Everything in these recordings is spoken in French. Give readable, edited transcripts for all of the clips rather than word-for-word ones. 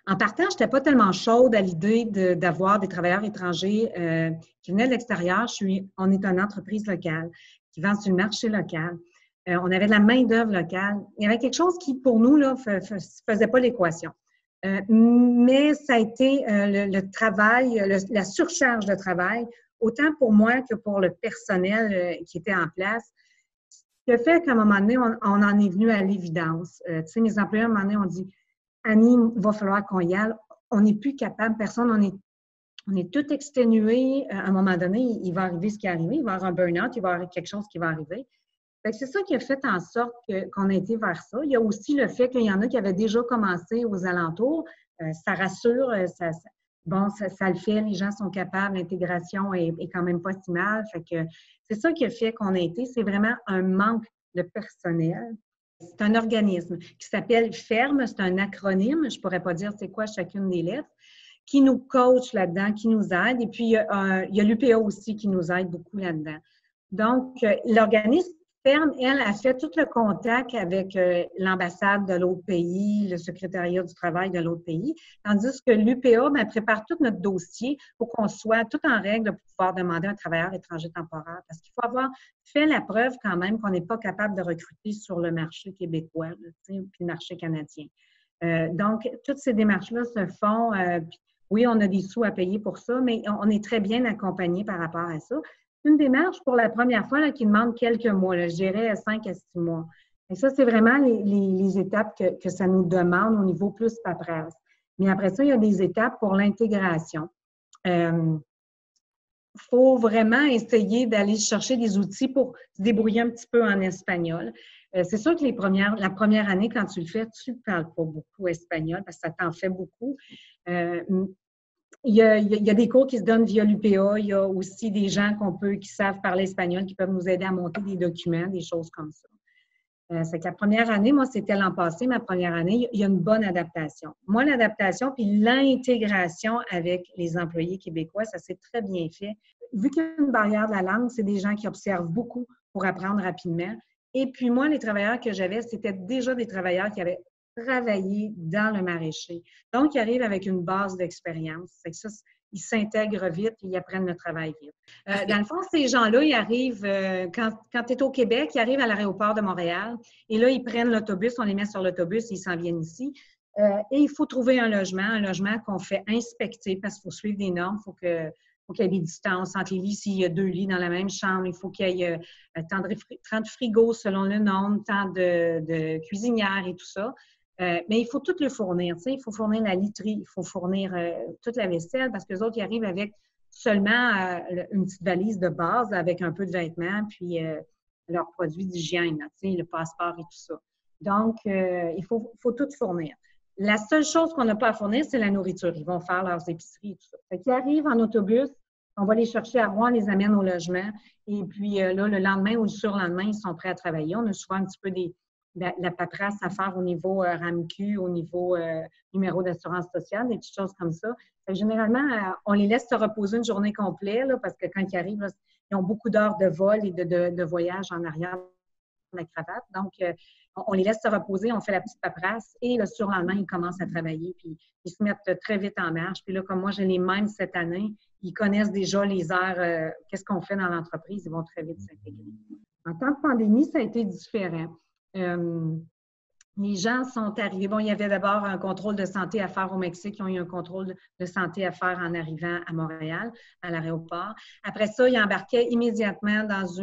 En partant, je n'étais pas tellement chaude à l'idée d'avoir des travailleurs étrangers qui venaient de l'extérieur. On est une entreprise locale qui vend sur le marché local. On avait de la main-d'œuvre locale. Il y avait quelque chose qui, pour nous, là, faisait pas l'équation. Mais ça a été le travail, la surcharge de travail, autant pour moi que pour le personnel qui était en place. Ce qui a fait qu'à un moment donné, on en est venu à l'évidence. Tu sais, mes employeurs, à un moment donné, ont dit « Annie, il va falloir qu'on y aille. On n'est plus capable, personne, on est tout exténué. À un moment donné, il va arriver ce qui est arrivé. Il va y avoir un burn-out, il va y avoir quelque chose qui va arriver. » C'est ça qui a fait en sorte qu'on a été vers ça. Il y a aussi le fait qu'il y en a qui avaient déjà commencé aux alentours. Ça rassure, ça le fait, les gens sont capables, l'intégration est quand même pas si mal. Fait que c'est ça qui a fait qu'on a été. C'est vraiment un manque de personnel. C'est un organisme qui s'appelle FERME, c'est un acronyme, je pourrais pas dire c'est quoi chacune des lettres, qui nous coach là-dedans, qui nous aide. Et puis, il y a l'UPA aussi qui nous aide beaucoup là-dedans. Donc, l'organisme FERME, elle, a fait tout le contact avec l'ambassade de l'autre pays, le secrétariat du travail de l'autre pays, tandis que l'UPA prépare tout notre dossier pour qu'on soit tout en règle pour pouvoir demander un travailleur étranger temporaire. Parce qu'il faut avoir fait la preuve quand même qu'on n'est pas capable de recruter sur le marché québécois, puis le marché canadien. Donc, toutes ces démarches-là se font. Oui, on a des sous à payer pour ça, mais on est très bien accompagné par rapport à ça. Une démarche pour la première fois là, qui demande quelques mois, là, je dirais 5 à 6 mois. Et ça, c'est vraiment les étapes que ça nous demande au niveau plus paperasse. Mais après ça, il y a des étapes pour l'intégration. Faut vraiment essayer d'aller chercher des outils pour se débrouiller un petit peu en espagnol. C'est sûr que la première année, quand tu le fais, tu ne parles pas beaucoup espagnol parce que ça t'en fait beaucoup. Il y a des cours qui se donnent via l'UPA. Il y a aussi des gens qui savent parler espagnol, qui peuvent nous aider à monter des documents, des choses comme ça. C'est que la première année, moi, c'était l'an passé, ma première année, il y a une bonne adaptation. Moi, l'adaptation puis l'intégration avec les employés québécois, ça s'est très bien fait. Vu qu'il y a une barrière de la langue, c'est des gens qui observent beaucoup pour apprendre rapidement. Et puis moi, les travailleurs que j'avais, c'était déjà des travailleurs qui avaient travailler dans le maraîcher. Donc, ils arrivent avec une base d'expérience. C'est que ça, ils s'intègrent vite et ils apprennent le travail vite. Dans le fond, ces gens-là, ils arrivent, quand tu es au Québec, ils arrivent à l'aéroport de Montréal et là, ils prennent l'autobus, on les met sur l'autobus et ils s'en viennent ici. Et il faut trouver un logement qu'on fait inspecter parce qu'il faut suivre des normes, faut qu'il y ait des distances entre les lits. S'il y a 2 lits dans la même chambre, il faut qu'il y ait tant de frigos selon le nombre, tant de cuisinières et tout ça. Mais il faut tout le fournir. Il faut fournir la literie, il faut fournir toute la vaisselle parce que les autres, ils arrivent avec seulement une petite valise de base avec un peu de vêtements puis leurs produits d'hygiène, le passeport et tout ça. Donc, il faut tout fournir. La seule chose qu'on n'a pas à fournir, c'est la nourriture. Ils vont faire leurs épiceries et tout ça. Fait qu'ils arrivent en autobus, on va les chercher à Rouen, on les amène au logement et puis là, le lendemain ou le surlendemain, ils sont prêts à travailler. On a souvent un petit peu la paperasse à faire au niveau RAMQ, au niveau numéro d'assurance sociale, des petites choses comme ça. Généralement, on les laisse se reposer une journée complète là, parce que quand ils arrivent, là, ils ont beaucoup d'heures de vol et de voyage en arrière de la cravate. Donc, on les laisse se reposer, on fait la petite paperasse et le surlendemain, ils commencent à travailler puis ils se mettent très vite en marche. Puis là, comme moi, j'ai les mêmes cette année, ils connaissent déjà les heures, qu'est-ce qu'on fait dans l'entreprise, ils vont très vite s'intégrer. En temps de pandémie, ça a été différent. Les gens sont arrivés. Bon, il y avait d'abord un contrôle de santé à faire au Mexique. Ils ont eu un contrôle de santé à faire en arrivant à Montréal, à l'aéroport. Après ça, ils embarquaient immédiatement dans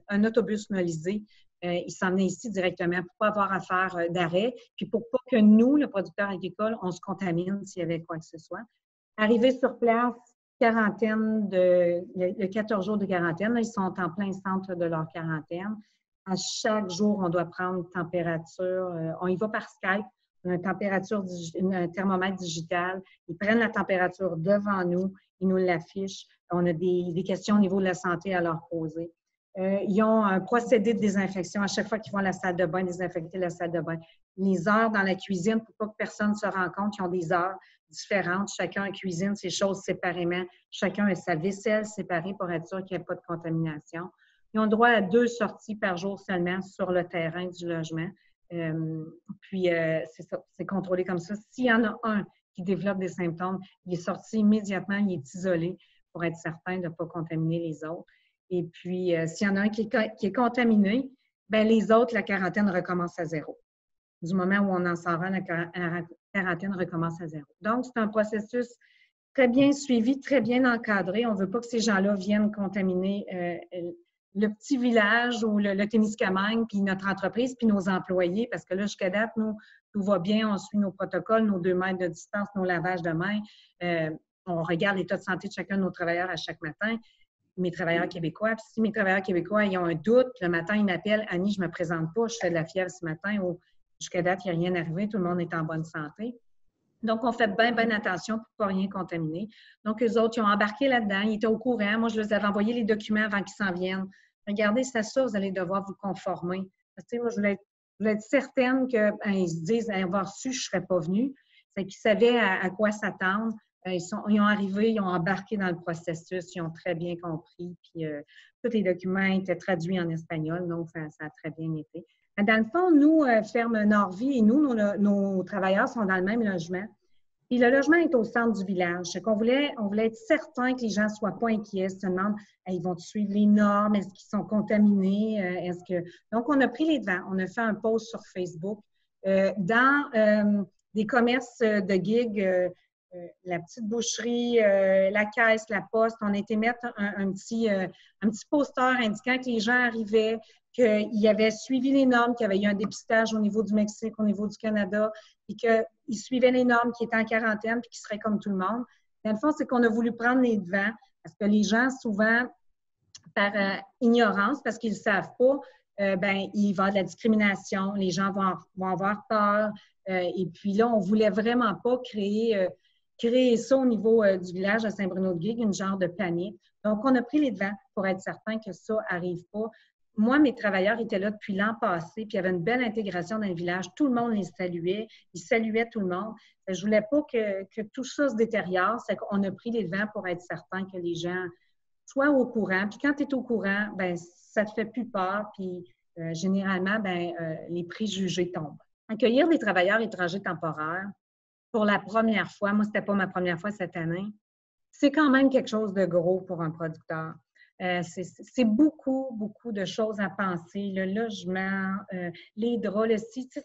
un autobus nolisé. Ils s'en venaient ici directement pour ne pas avoir à faire d'arrêt, puis pour pas que nous, le producteur agricole, on se contamine s'il y avait quoi que ce soit. Arrivés sur place, le 14 jours de quarantaine. Là, ils sont en plein centre de leur quarantaine. À chaque jour, on doit prendre une température. On y va par Skype. On a un thermomètre digital. Ils prennent la température devant nous. Ils nous l'affichent. On a des questions au niveau de la santé à leur poser. Ils ont un procédé de désinfection. À chaque fois qu'ils vont à la salle de bain, désinfecter la salle de bain. Les heures dans la cuisine, pour pas que personne se rende compte qu'ils ont des heures différentes. Chacun cuisine ses choses séparément. Chacun a sa vaisselle séparée pour être sûr qu'il n'y ait pas de contamination. Ils ont droit à 2 sorties par jour seulement sur le terrain du logement. C'est ça, c'est contrôlé comme ça. S'il y en a un qui développe des symptômes, il est sorti immédiatement, il est isolé pour être certain de ne pas contaminer les autres. Et puis, s'il y en a un qui est contaminé, bien, les autres, la quarantaine recommence à zéro. Du moment où on en sort un, la quarantaine recommence à zéro. Donc, c'est un processus très bien suivi, très bien encadré. On ne veut pas que ces gens-là viennent contaminer le petit village ou le Témiscamingue, puis notre entreprise, puis nos employés, parce que là, jusqu'à date, nous, tout va bien, on suit nos protocoles, nos 2 mètres de distance, nos lavages de mains. On regarde l'état de santé de chacun de nos travailleurs à chaque matin, mes travailleurs québécois. Puis si mes travailleurs québécois ils ont un doute, le matin, ils m'appellent, Annie, je ne me présente pas, je fais de la fièvre ce matin, ou jusqu'à date, il n'y a rien arrivé, tout le monde est en bonne santé. Donc, on fait bien, bien attention pour ne pas rien contaminer. Donc, eux autres, ils ont embarqué là-dedans, ils étaient au courant. Moi, je leur avais envoyé les documents avant qu'ils s'en viennent. Regardez, c'est ça, vous allez devoir vous conformer. Parce que, moi, je voulais être certaine qu'ils se disent, avoir su, je ne serais pas venue. C'est qu'ils savaient à quoi s'attendre. Ils ont arrivé, ils ont embarqué dans le processus, ils ont très bien compris. Puis, tous les documents étaient traduits en espagnol, donc ça a très bien été. Dans le fond, nous, Ferme Nord-Vie et nous, nos travailleurs sont dans le même logement. Puis le logement est au centre du village. C'est qu'on voulait être certain que les gens ne soient pas inquiets, se demandent, ils vont suivre les normes, est-ce qu'ils sont contaminés, Donc, on a pris les devants. On a fait un post sur Facebook. Dans des commerces de gigs, la petite boucherie, la caisse, la poste, on a été mettre un petit poster indiquant que les gens arrivaient, qu'ils avaient suivi les normes, qu'il y avait eu un dépistage au niveau du Mexique, au niveau du Canada, et qu'ils suivaient les normes, qu'ils étaient en quarantaine, puis qu'ils seraient comme tout le monde. Dans le fond, c'est qu'on a voulu prendre les devants, parce que les gens, souvent, par ignorance, parce qu'ils ne savent pas, il va y avoir de la discrimination, les gens vont avoir peur. Et puis là, on ne voulait vraiment pas créer ça au niveau du village de Saint-Bruno-de-Guigue, une genre de panique. Donc, on a pris les devants pour être certain que ça n'arrive pas. Moi, mes travailleurs étaient là depuis l'an passé, puis il y avait une belle intégration dans le village. Tout le monde les saluait. Ils saluaient tout le monde. Je ne voulais pas que tout ça se détériore. C'est qu'on a pris les devants pour être certain que les gens sois au courant. Puis quand tu es au courant, ben ça te fait plus peur. Puis généralement, les préjugés tombent. Accueillir des travailleurs étrangers temporaires, pour la première fois, moi, ce n'était pas ma première fois cette année, c'est quand même quelque chose de gros pour un producteur. C'est beaucoup, beaucoup de choses à penser. Le logement, les draps, le site.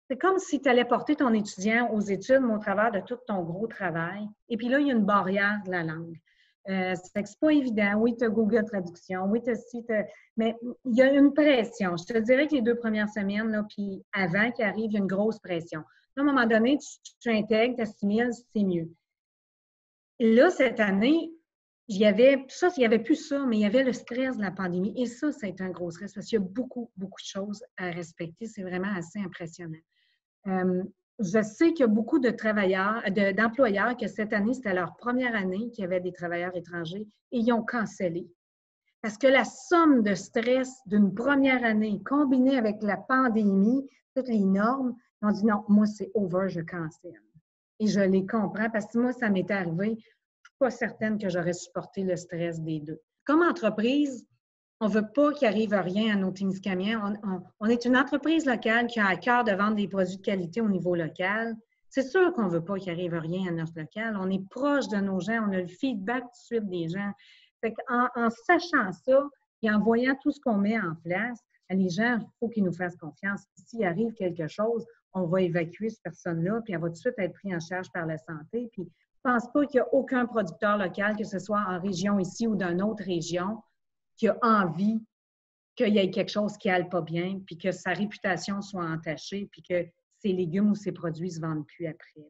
C'est comme si tu allais porter ton étudiant aux études, mais au travers de tout ton gros travail. Et puis là, il y a une barrière de la langue. C'est pas évident. Oui, tu as Google Traduction, oui, tu as site, mais il y a une pression. Je te dirais que les 2 premières semaines, là, puis avant qu'il arrive, il y a une grosse pression. À un moment donné, tu intègres, tu assimiles, c'est mieux. Là, cette année, il y avait plus ça, mais il y avait le stress de la pandémie. Et ça a été un gros stress parce qu'il y a beaucoup, beaucoup de choses à respecter. C'est vraiment assez impressionnant. Je sais qu'il y a beaucoup de travailleurs, d'employeurs que cette année, c'était leur première année qu'il y avait des travailleurs étrangers et ils ont cancellé. Parce que la somme de stress d'une première année combinée avec la pandémie, toutes les normes, ils ont dit non, moi c'est over, je cancelle. Et je les comprends parce que moi, ça m'est arrivé. Je ne suis pas certaine que j'aurais supporté le stress des deux. Comme entreprise, on ne veut pas qu'il arrive rien à nos Témiscamingiens. On est une entreprise locale qui a à cœur de vendre des produits de qualité au niveau local. C'est sûr qu'on ne veut pas qu'il arrive rien à notre local. On est proche de nos gens, on a le feedback tout de suite des gens. Fait en sachant ça et en voyant tout ce qu'on met en place, les gens, il faut qu'ils nous fassent confiance. S'il arrive quelque chose, on va évacuer cette personne-là, puis elle va tout de suite être prise en charge par la santé. Puis, je ne pense pas qu'il y a aucun producteur local, que ce soit en région ici ou dans une autre région, qui a envie qu'il y ait quelque chose qui n'aille pas bien, puis que sa réputation soit entachée, puis que ses légumes ou ses produits ne se vendent plus après.